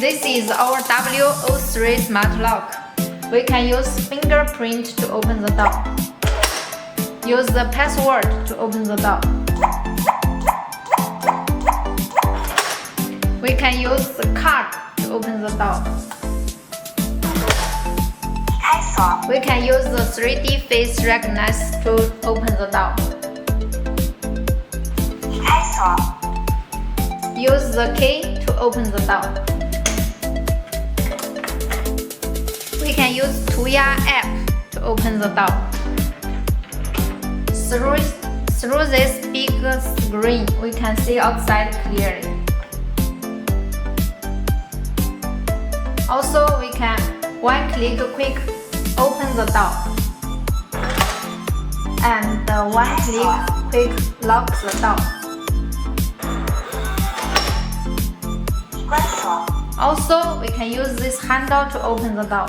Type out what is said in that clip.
This is our W03 smart lock. We can use fingerprint to open the door. Use the password to open the door. We can use the card to open the door. We can use the 3D face recognition to open the door. Use the key to open the door. We can use Tuya app to open the door. Through this big screen, we can see outside clearly. Also, we can one-click quick open the door and one-click quick lock the door. Also, we can use this handle to open the door.